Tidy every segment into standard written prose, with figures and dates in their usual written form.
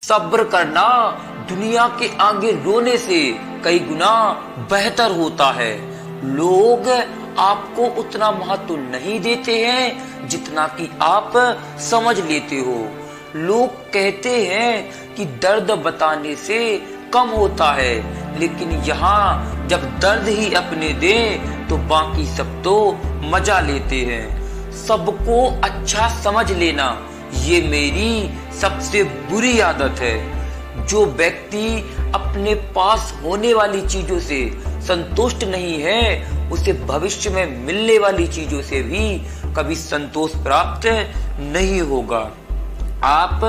सब्र करना दुनिया के आगे रोने से कई गुना बेहतर होता है। लोग आपको उतना महत्व नहीं देते हैं जितना कि आप समझ लेते हो। लोग कहते हैं कि दर्द बताने से कम होता है, लेकिन यहाँ जब दर्द ही अपने दे तो बाकी सब तो मजा लेते हैं। सबको अच्छा समझ लेना ये मेरी सबसे बुरी आदत है। जो व्यक्ति अपने पास होने वाली चीजों से संतुष्ट नहीं है, उसे भविष्य में मिलने वाली चीजों से भी कभी संतोष प्राप्त नहीं होगा। आप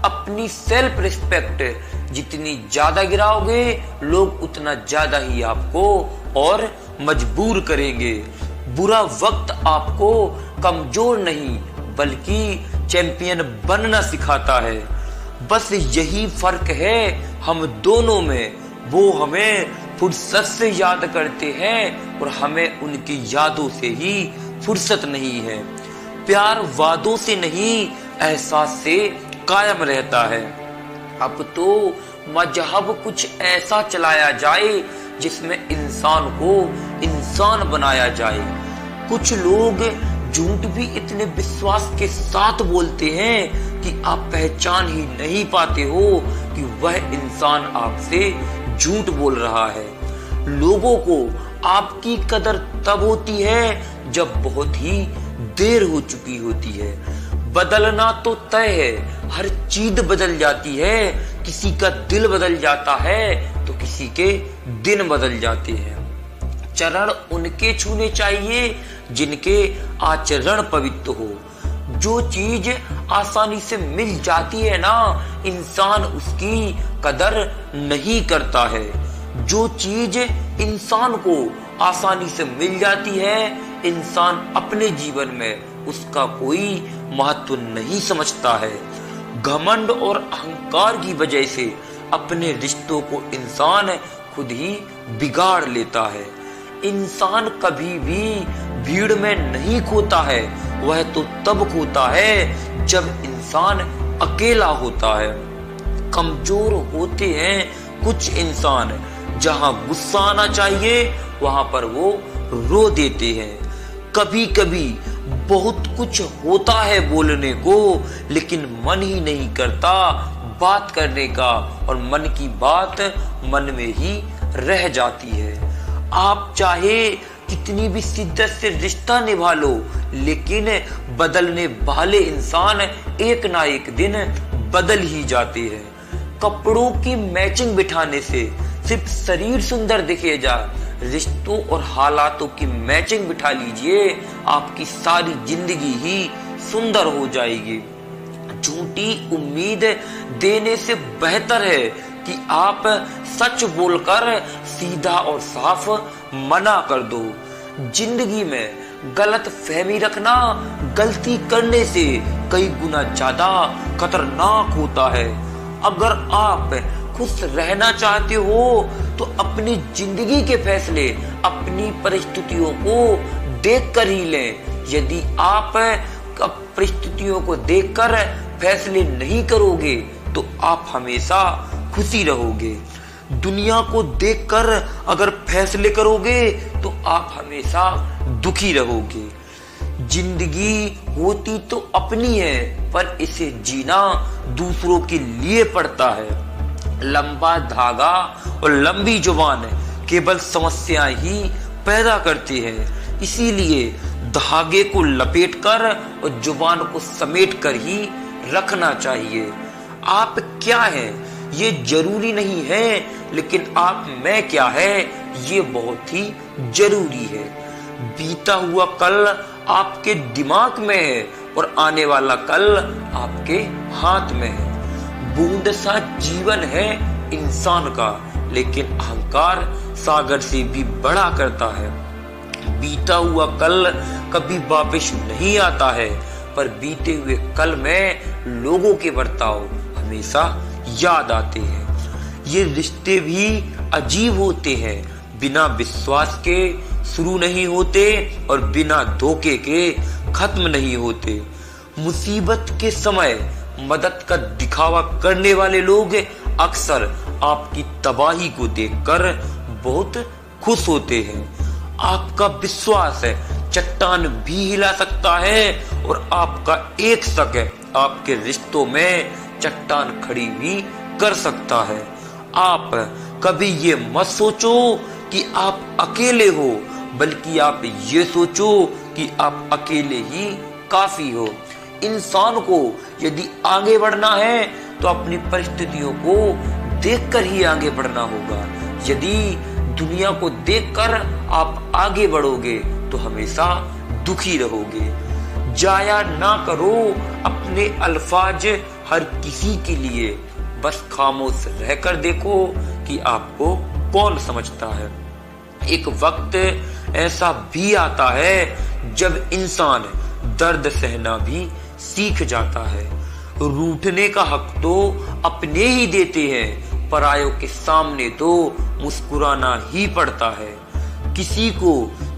अपनी सेल्फ रिस्पेक्ट जितनी ज्यादा गिराओगे, लोग उतना ज्यादा ही आपको और मजबूर करेंगे। बुरा वक्त आपको कमजोर नहीं बल्कि चैंपियन बनना सिखाता है। बस यही फर्क है हम दोनों में। वो हमें फुर्सत से याद करते हैं और हमें उनकी यादों से ही फुर्सत नहीं है। प्यार वादों से नहीं, एहसास से कायम रहता है। अब तो मजहब कुछ ऐसा चलाया जाए जिसमें इंसान को इंसान बनाया जाए। कुछ लोग झूठ भी इतने विश्वास के साथ बोलते हैं कि आप पहचान ही नहीं पाते हो कि वह इंसान आपसे झूठ बोल रहा है। लोगों को आपकी कदर तब होती है जब बहुत ही देर हो चुकी होती है। बदलना तो तय है, हर चीज बदल जाती है। किसी का दिल बदल जाता है तो किसी के दिन बदल जाते हैं। चरण उनके छूने चाहिए जिनके आचरण पवित्र हो। जो चीज आसानी से मिल जाती है ना, इंसान उसकी कदर नहीं करता है। जो चीज इंसान को आसानी से मिल जाती है, इंसान अपने जीवन में उसका कोई महत्व नहीं समझता है। घमंड और अहंकार की वजह से अपने रिश्तों को इंसान खुद ही बिगाड़ लेता है। इंसान कभी भी भीड़ में नहीं खोता है, वह तो तब खोता है जब इंसान अकेला होता है। कमजोर होते हैं कुछ इंसान, जहां गुस्सा आना चाहिए वहां पर वो रो देते हैं। कभी कभी बहुत कुछ होता है बोलने को, लेकिन मन ही नहीं करता बात करने का, और मन की बात मन में ही रह जाती है। आप चाहे कितनी भी शिद्दत से रिश्ता निभा लो, लेकिन बदलने वाले इंसान एक ना एक दिन बदल ही जाते हैं। कपड़ों की मैचिंग बिठाने से सिर्फ शरीर सुंदर दिखेगा, रिश्तों और हालातों की मैचिंग बिठा लीजिए, आपकी सारी जिंदगी ही सुंदर हो जाएगी। झूठी उम्मीद देने से बेहतर है कि आप सच बोलकर सीधा और साफ मना कर दो। जिंदगी में गलत फहमी रखना गलती करने से कई गुना ज्यादा खतरनाक होता है। अगर आप खुश रहना चाहते हो तो अपनी जिंदगी के फैसले अपनी परिस्थितियों को देखकर ही लें। यदि आप परिस्थितियों को देखकर फैसले नहीं करोगे तो आप हमेशा खुशी रहोगे। दुनिया को देखकर अगर फैसले करोगे तो आप हमेशा दुखी रहोगे। जिंदगी होती तो अपनी है, पर इसे जीना दूसरों के लिए पड़ता है। लंबा धागा और लंबी जुबान केवल समस्याएं ही पैदा करती है। इसीलिए धागे को लपेटकर और जुबान को समेटकर ही रखना चाहिए। आप क्या हैं ये जरूरी नहीं है, लेकिन आप मैं क्या है ये बहुत ही जरूरी है। बीता हुआ कल आपके दिमाग में है और आने वाला कल आपके हाथ में है। बूंद सा जीवन है इंसान का, लेकिन अहंकार सागर से भी बड़ा करता है। बीता हुआ कल कभी वापस नहीं आता है, पर बीते हुए कल में लोगों के बर्ताव हमेशा याद आते हैं। ये रिश्ते भी अजीब होते हैं, बिना विश्वास के शुरू नहीं होते और बिना धोखे के खत्म नहीं होते। मुसीबत के समय मदद का दिखावा करने वाले लोग अक्सर आपकी तबाही को देखकर बहुत खुश होते हैं। आपका विश्वास है चट्टान भी हिला सकता है और आपका एक शक है आपके रिश्तों में चट्टान खड़ी भी कर सकता है। आप कभी ये मत सोचो कि आप अकेले हो, बल्कि आप ये सोचो कि आप अकेले ही काफी हो। इंसान को यदि आगे बढ़ना है तो अपनी परिस्थितियों को देखकर ही आगे बढ़ना होगा। यदि दुनिया को देखकर आप आगे बढ़ोगे तो हमेशा दुखी रहोगे। जाया ना करो अपने अल्फाज हर किसी के लिए, बस खामोश रहकर देखो कि आपको कौन समझता है। एक वक्त ऐसा भी आता है जब इंसान दर्द सहना भी सीख जाता है। रूठने का हक तो अपने ही देते हैं, परायों के सामने तो मुस्कुराना ही पड़ता है। किसी को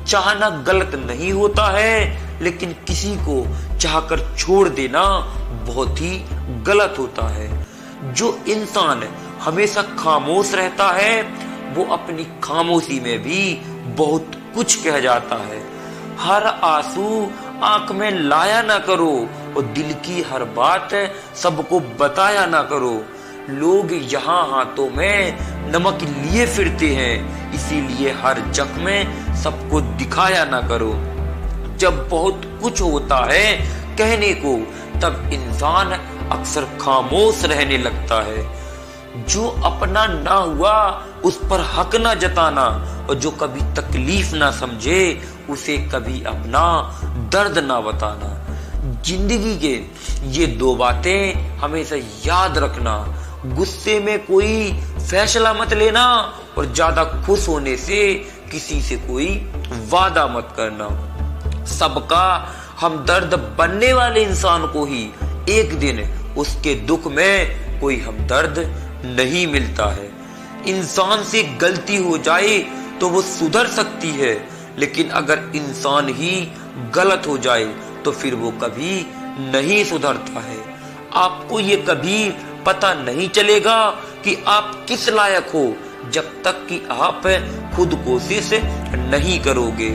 चाहना गलत नहीं होता है, लेकिन किसी को चाहकर छोड़ देना बहुत ही गलत होता है। जो इंसान हमेशा खामोश रहता है वो अपनी खामोशी में भी बहुत कुछ कह जाता है। हर आंसू आंख में लाया ना करो और दिल की हर बात सबको बताया ना करो। लोग यहाँ हाथों में नमक लिए फिरते हैं, इसीलिए हर जख्म में सबको दिखाया ना करो। जब बहुत कुछ होता है कहने को, तब इंसान अक्सर खामोश रहने लगता है। जो अपना ना हुआ उस पर हक ना जताना, और जो कभी तकलीफ ना समझे उसे कभी अपना दर्द ना बताना। जिंदगी के ये दो बातें हमेशा याद रखना। गुस्से में कोई फैसला मत लेना और ज्यादा खुश होने से किसी से कोई वादा मत करना। सबका हमदर्द बनने वाले इंसान को ही एक दिन उसके दुख में कोई हमदर्द नहीं मिलता है। इंसान से गलती हो जाए तो वो सुधर सकती है, लेकिन अगर इंसान ही गलत हो जाए तो फिर वो कभी नहीं सुधरता है। आपको ये कभी पता नहीं चलेगा कि आप किस लायक हो जब तक कि आप खुद कोशिश नहीं करोगे।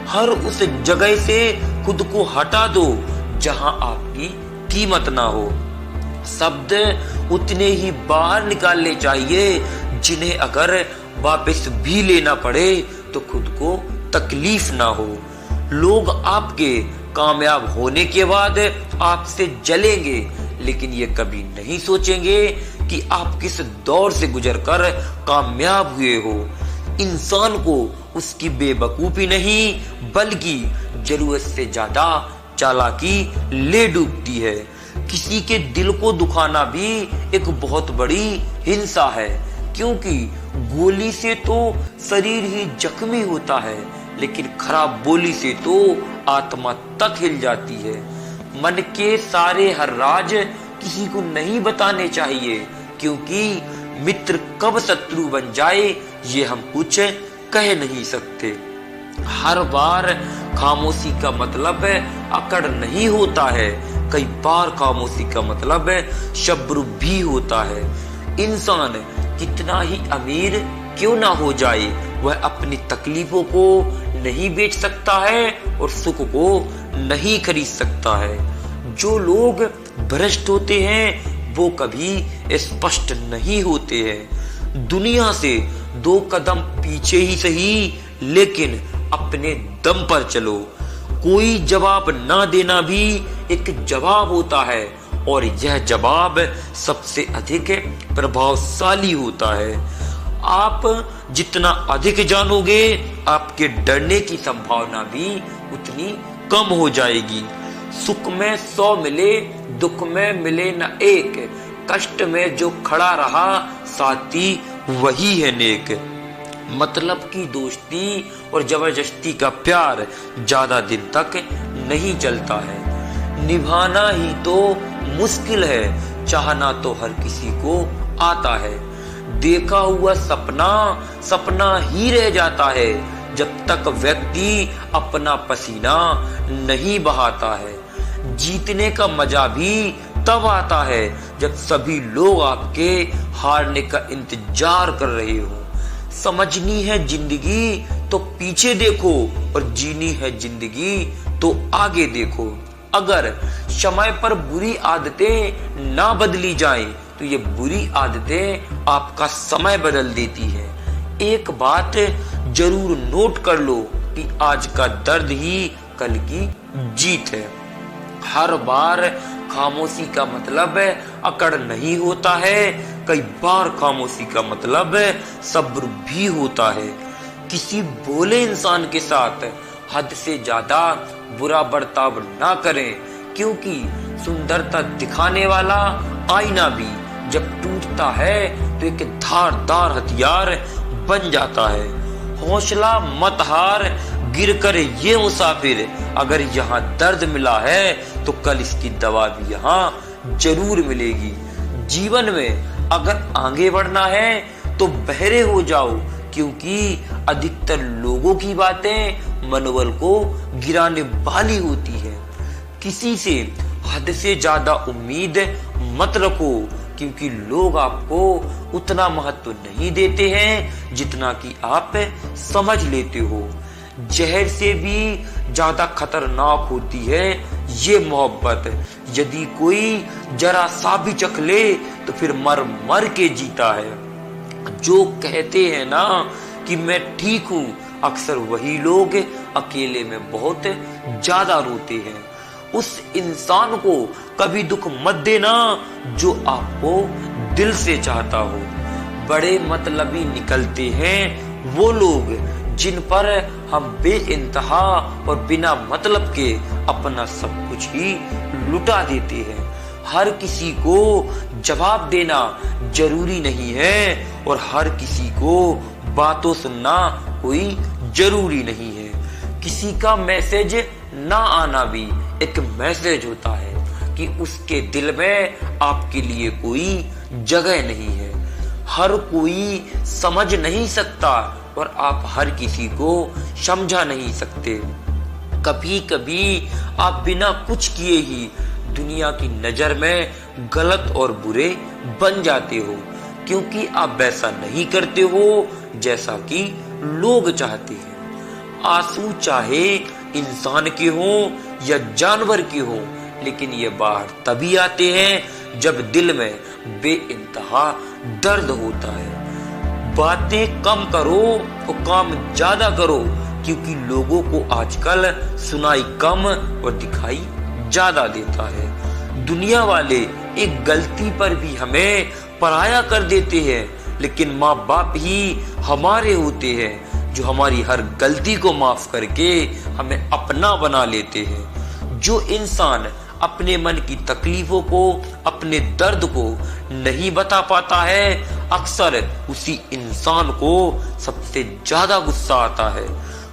हर उस जगह से खुद को हटा दो जहां आपकी कीमत ना हो। शब्द उतने ही बाहर निकालने चाहिए जिन्हें अगर वापस भी लेना पड़े तो खुद को तकलीफ ना हो। लोग आपके कामयाब होने के बाद आपसे जलेंगे, लेकिन ये कभी नहीं सोचेंगे कि आप किस दौर से गुजरकर कामयाब हुए हो। इंसान को उसकी बेवकूफी नहीं बल्कि जरूरत से ज्यादा चालाकी ले डूबती है। किसी के दिल को दुखाना भी एक बहुत बड़ी हिंसा है, क्योंकि गोली से तो शरीर ही जख्मी होता है, लेकिन खराब बोली से तो आत्मा तक हिल जाती है। मन के सारे हर राज किसी को नहीं बताने चाहिए, क्योंकि मित्र कब शत्रु बन जाए ये हम कुछ कह नहीं सकते। हर बार खामोशी का मतलब अकड़ नहीं होता है, कई बार खामोशी का मतलब शब्र भी होता है। इंसान कितना ही अमीर क्यों ना हो जाए, वह अपनी तकलीफों को नहीं बेच सकता है और सुख को नहीं खरीद सकता है। जो लोग भ्रष्ट होते हैं वो कभी स्पष्ट नहीं होते हैं। दुनिया से 2 कदम पीछे ही सही, लेकिन अपने दम पर चलो। कोई जवाब ना देना भी एक जवाब होता है, और यह जवाब सबसे अधिक प्रभावशाली होता है। आप जितना अधिक जानोगे, आपके डरने की संभावना भी उतनी कम हो जाएगी। सुख में 100 मिले, दुख में मिले न एक, कष्ट में जो खड़ा रहा साथी वही है नेक। मतलब की दोस्ती और जबरदस्ती का प्यार ज्यादा दिन तक नहीं चलता है। निभाना ही तो मुश्किल है, चाहना तो हर किसी को आता है। देखा हुआ सपना सपना ही रह जाता है जब तक व्यक्ति अपना पसीना नहीं बहाता है। जीतने का मजा भी तब आता है जब सभी लोग आपके हारने का इंतजार कर रहे हो। समझनी है जिंदगी तो पीछे देखो, और जीनी है जिंदगी तो आगे देखो। अगर समय पर बुरी आदतें ना बदली जाएं, तो ये बुरी आदतें आपका समय बदल देती है। एक बात जरूर नोट कर लो कि आज का दर्द ही कल की जीत है। हर बार खामोशी का मतलब अकड़ नहीं होता है, कई बार खामोशी का मतलब सब्र भी होता है। किसी भोले इंसान के साथ हद से ज्यादा बुरा बर्ताव ना करें, क्योंकि सुंदरता दिखाने वाला आईना भी जब टूटता है तो एक धारदार हथियार बन जाता है। हौसला मत हार, गिर कर ये मुसाफिर, अगर यहाँ दर्द मिला है तो कल इसकी दवा भी यहाँ जरूर मिलेगी। जीवन में अगर आगे बढ़ना है तो बहरे हो जाओ, क्योंकि अधिकतर लोगों की बातें मनोबल को गिराने वाली होती है। किसी से हद से ज्यादा उम्मीद मत रखो, क्योंकि लोग आपको उतना महत्व नहीं देते हैं जितना कि आप समझ लेते हो। जहर से भी ज्यादा खतरनाक होती है ये मोहब्बत। यदि कोई जरा सा भी चख ले तो फिर मर मर के जीता है। जो कहते हैं ना कि मैं ठीक हूँ, अक्सर वही लोग अकेले में बहुत ज्यादा रोते हैं। उस इंसान को कभी दुख मत देना जो आपको दिल से चाहता हो। बड़े मतलबी निकलते हैं वो लोग जिन पर हम बेइंतहा और बिना मतलब के अपना सब कुछ ही लुटा देते हैं। हर किसी को जवाब देना जरूरी नहीं है, और हर किसी को बातों सुनना कोई जरूरी नहीं है। किसी का मैसेज ना आना भी एक मैसेज होता है कि उसके दिल में आपके लिए कोई जगह नहीं है। हर कोई समझ नहीं सकता और आप हर किसी को समझा नहीं सकते। कभी कभी आप बिना कुछ किए ही दुनिया की नजर में गलत और बुरे बन जाते हो, क्योंकि आप वैसा नहीं करते हो जैसा कि लोग चाहते हैं। आंसू चाहे इंसान के हों या जानवर के हों, लेकिन ये बाहर तभी आते हैं जब दिल में बेइंतहा दर्द होता है। बातें कम करो और काम ज्यादा करो, क्योंकि लोगों को आजकल सुनाई कम और दिखाई ज्यादा देता है। दुनिया वाले एक गलती पर भी हमें पराया कर देते हैं, लेकिन माँ बाप ही हमारे होते हैं जो हमारी हर गलती को माफ करके हमें अपना बना लेते हैं। जो इंसान अपने मन की तकलीफों को, अपने दर्द को नहीं बता पाता है, अक्सर उसी इंसान को सबसे ज्यादा गुस्सा आता है।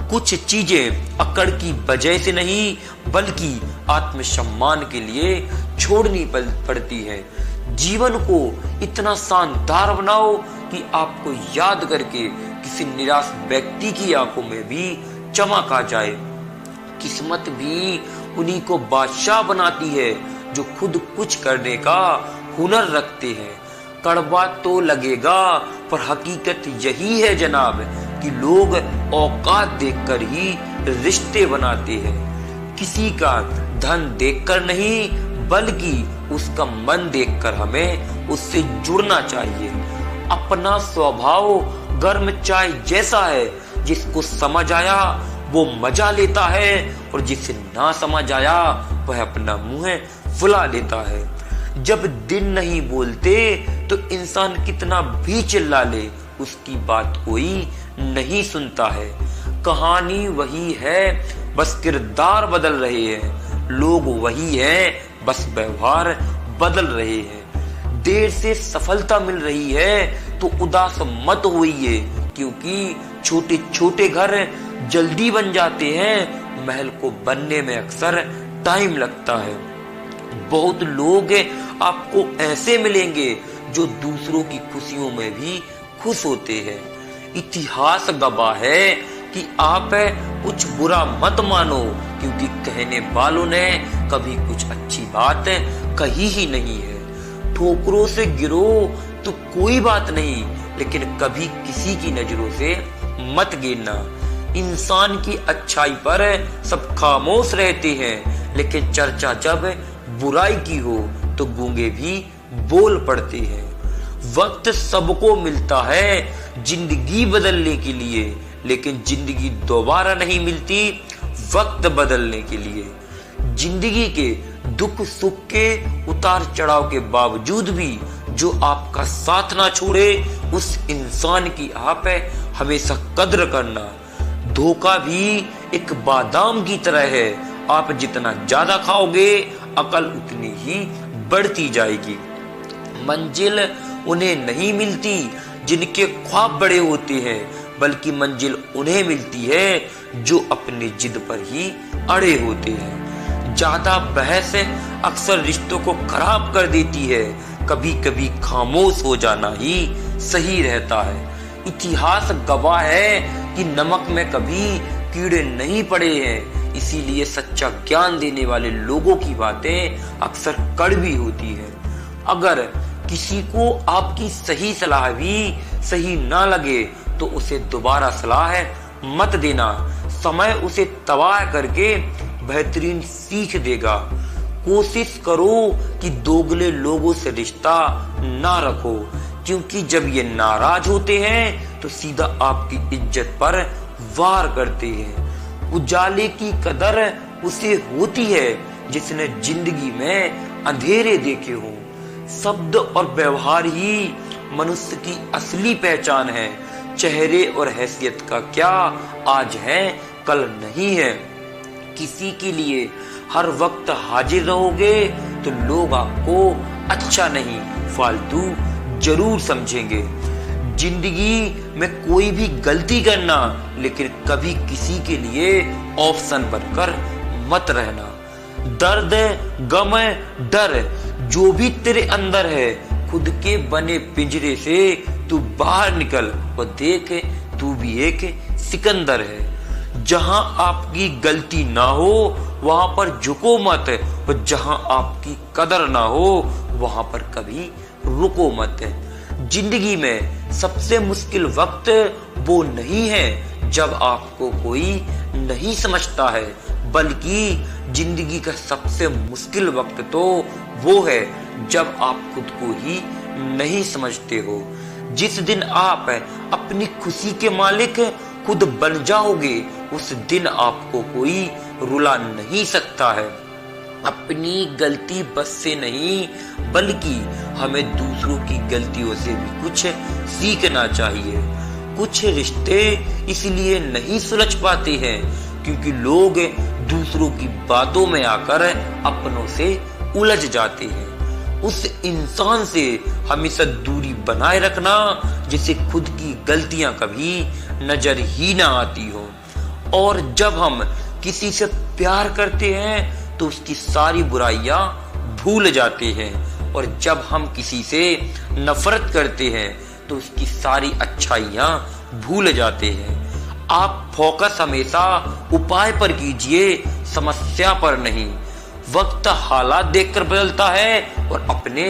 कुछ चीजें अकड़ की वजह से नहीं, बल्कि आत्मसम्मान के लिए छोड़नी पड़ती है। जीवन को इतना शानदार बनाओ कि आपको याद करके किसी निराश व्यक्ति की आंखों में भी चमक आ जाए। किस्मत भी उन्हीं को बादशाह बनाती है जो खुद कुछ करने का हुनर रखते हैं। कड़वा तो लगेगा, पर हकीकत यही है जनाब कि लोग औकात देखकर ही रिश्ते बनाते हैं। किसी का धन देखकर नहीं, बल्कि उसका मन देखकर हमें उससे जुड़ना चाहिए। अपना स्वभाव गर्म चाय जैसा है, जिसको समझ आया वो मजा लेता है, और जिसे ना समझ आया वह अपना मुंह फुला लेता है। जब दिन नहीं बोलते तो इंसान कितना भी चिल्ला ले, उसकी बात कोई नहीं सुनता है। कहानी वही है, बस किरदार बदल रहे हैं। लोग वही हैं, बस व्यवहार बदल रहे हैं। देर से सफलता मिल रही है तो उदास मत होइए, क्योंकि छोटे छोटे घर जल्दी बन जाते हैं, महल को बनने में अक्सर टाइम लगता है। बहुत लोग आपको ऐसे मिलेंगे जो दूसरों की खुशियों में भी खुश होते हैं। इतिहास गवाह है कि आप कुछ बुरा मत मानो, क्योंकि कहने वालों ने कभी कुछ अच्छी बात कहीं ही नहीं है। ठोकरों से गिरो तो कोई बात नहीं, लेकिन कभी किसी की नजरों से मत गिरना। इंसान की अच्छाई पर सब खामोश रहते हैं, लेकिन चर्चा जब बुराई की हो तो गूंगे भी बोल पड़ते हैं। वक्त सबको मिलता है जिंदगी बदलने के लिए, लेकिन जिंदगी दोबारा नहीं मिलती वक्त बदलने के लिए। जिंदगी के दुख सुख के उतार चढ़ाव के बावजूद भी जो आपका साथ ना छोड़े, उस इंसान की आप हमेशा कद्र करना। धोखा भी एक बादाम की तरह है, आप जितना ज्यादा खाओगे अकल उतनी ही बढ़ती जाएगी। मंजिल उन्हें नहीं मिलती जिनके ख्वाब बड़े होते हैं, बल्कि मंजिल उन्हें मिलती है जो अपनी जिद पर ही अड़े होते हैं। ज्यादा बहस अक्सर रिश्तों को खराब कर देती है, कभी कभी खामोश हो जाना ही सही रहता है। इतिहास गवाह है कि नमक में कभी कीड़े नहीं पड़े हैं, इसीलिए सच्चा ज्ञान देने वाले लोगों की बातें अक्सर कड़वी होती है। अगर किसी को आपकी सही सलाह भी सही ना लगे तो उसे दोबारा सलाह मत देना। समय उसे तबाह करके बेहतरीन सीख देगा। कोशिश करो कि दोगले लोगों से रिश्ता ना रखो, क्योंकि जब ये नाराज होते हैं तो सीधा आपकी इज्जत पर वार करते हैं। उजाले की कदर उसे होती है जिसने जिंदगी में अंधेरे देखे हों। शब्द और व्यवहार ही मनुष्य की असली पहचान है। चेहरे और हैसियत का क्या आज है कल नहीं है। किसी के लिए हर वक्त हाजिर रहोगे तो लोग आपको अच्छा नहीं फालतू जरूर समझेंगे। जिंदगी में कोई भी गलती करना, लेकिन कभी किसी के लिए ऑप्शन बनकर मत रहना। दर्द गम डर जो भी तेरे अंदर है, खुद के बने पिंजरे से तू बाहर निकल और देख तू भी एक सिकंदर है। जहां आपकी गलती ना हो वहां पर झुको मत, और जहां आपकी कदर ना हो वहां पर कभी रुको मत। जिंदगी में सबसे मुश्किल वक्त वो नहीं है जब आपको कोई नहीं समझता है, बल्कि जिंदगी का सबसे मुश्किल वक्त तो वो है जब आप खुद को ही नहीं समझते हो। जिस दिन आप अपनी खुशी के मालिक खुद बन जाओगे, उस दिन आपको कोई रुला नहीं सकता है। अपनी गलती बस से नहीं, बल्कि हमें दूसरों की गलतियों से भी कुछ सीखना चाहिए। कुछ रिश्ते इसलिए नहीं सुलझ पाते हैं क्योंकि लोग दूसरों की बातों में आकर अपनों से उलझ जाते हैं। उस इंसान से हमेशा दूरी बनाए रखना जिसे खुद की गलतियां कभी नजर ही ना आती हो। और जब हम किसी से प्यार करते हैं तो उसकी सारी बुराइयां भूल जाते हैं, और जब हम किसी से नफरत करते हैं तो उसकी सारी अच्छाइयां भूल जाते हैं। आप फोकस हमेशा उपाय पर कीजिए, समस्या पर नहीं। वक्त हालात देखकर बदलता है और अपने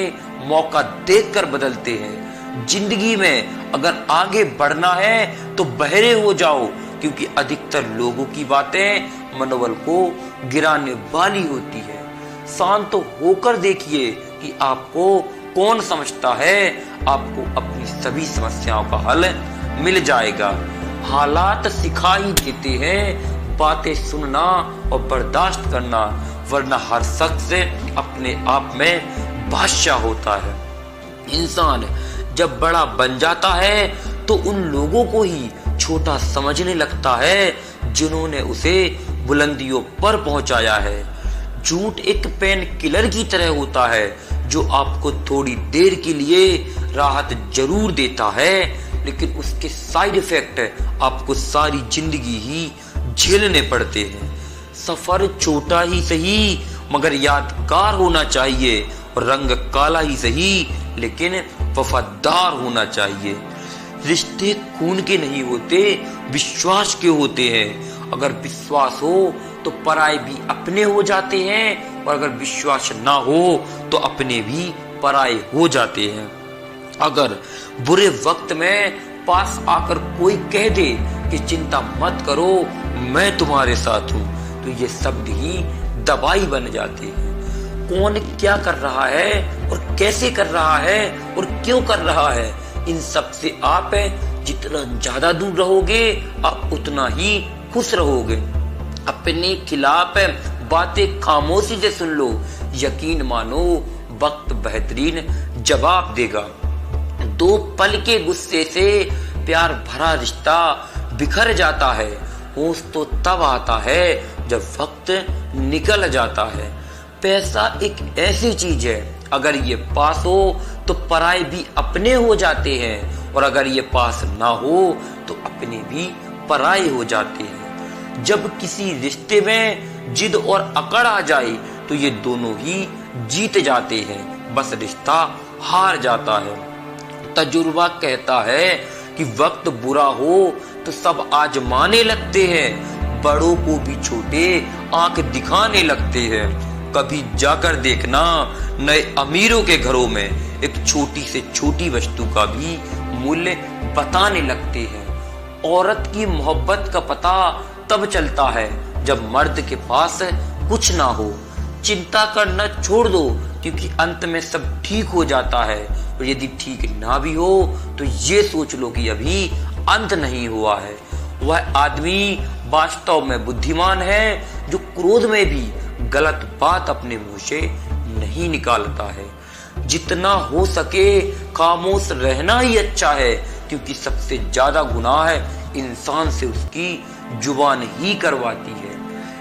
मौका देखकर बदलते हैं। जिंदगी में अगर आगे बढ़ना है तो बहरे हो जाओ, क्योंकि अधिकतर लोगों की बातें मनोबल को गिराने वाली होती है। शांत तो होकर देखिए कि आपको कौन समझता है। आपको अपनी सभी समस्याओं का हल मिल जाएगा। हालात सिखा ही देते हैं बातें सुनना और बर्दाश्त करना, वरना हर शख्स अपने आप में बादशाह होता है। इंसान जब बड़ा बन जाता है तो उन लोगों को ही छोटा समझने लगता है जिन्होंने उसे बुलंदियों पर पहुंचाया है। झूठ एक पेन किलर की तरह होता है जो आपको थोड़ी देर के लिए राहत जरूर देता है, लेकिन उसके साइड इफेक्ट आपको सारी जिंदगी ही झेलने पड़ते हैं। सफर छोटा ही सही मगर यादगार होना चाहिए, और रंग काला ही सही लेकिन वफादार होना चाहिए। रिश्ते खून के नहीं होते, विश्वास के होते हैं। अगर विश्वास हो तो पराये भी अपने हो जाते हैं, और अगर विश्वास ना हो तो अपने भी पराये हो जाते हैं। अगर बुरे वक्त में पास आकर कोई कह दे कि चिंता मत करो, मैं तुम्हारे साथ हूं, तो ये शब्द ही दवाई बन जाते हैं। कौन क्या कर रहा है और कैसे कर रहा है और क्यों कर रहा है, इन सब से आप जितना ज्यादा दूर रहोगे आप उतना ही खुश रहोगे। अपने खिलाफ बातें खामोशी से सुन लो, यकीन मानो वक्त बेहतरीन जवाब देगा। दो पल के गुस्से से प्यार भरा रिश्ता बिखर जाता है। होश तो तब आता है जब वक्त निकल जाता है। पैसा एक ऐसी चीज है, अगर ये पास हो तो पराये भी अपने हो जाते हैं, और अगर ये पास ना हो तो अपने भी पराये हो जाते हैं। जब किसी रिश्ते में जिद और अकड़ आ जाए तो ये दोनों ही जीत जाते हैं, बस रिश्ता हार जाता है। तजुर्बा कहता है कि वक्त बुरा हो तो सब आजमाने लगते हैं, बड़ों को भी छोटे आंख दिखाने लगते हैं। कभी जाकर देखना नए अमीरों के घरों में एक छोटी से छोटी वस्तु का भी मूल्य बताने लगते हैं। औरत की मोहब्बत का पता तब चलता है जब मर्द के पास कुछ ना हो। चिंता करना छोड़ दो, क्योंकि अंत में सब ठीक हो जाता है, और यदि ठीक ना भी हो तो ये सोच लो कि अभी अंत नहीं हुआ है। वह आदमी वास्तव में बुद्धिमान है जो क्रोध में भी गलत बात अपने मुंह से नहीं निकालता है। जितना हो सके खामोश रहना ही अच्छा है, क्योंकि सबसे ज्यादा गुनाह इंसान से उसकी जुबान ही करवाती है।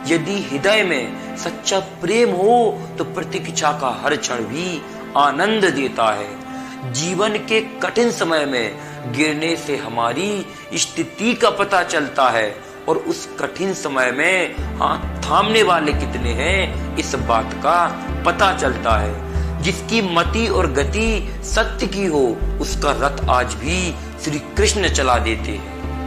यदि हृदय में सच्चा प्रेम हो तो प्रतीक्षा का हर क्षण भी आनंद देता है। जीवन के कठिन समय में गिरने से हमारी स्थिति का पता चलता है, और उस कठिन समय में हाथ थामने वाले कितने हैं इस बात का पता चलता है। जिसकी मति और गति सत्य की हो उसका रथ आज भी श्री कृष्ण चला देते हैं।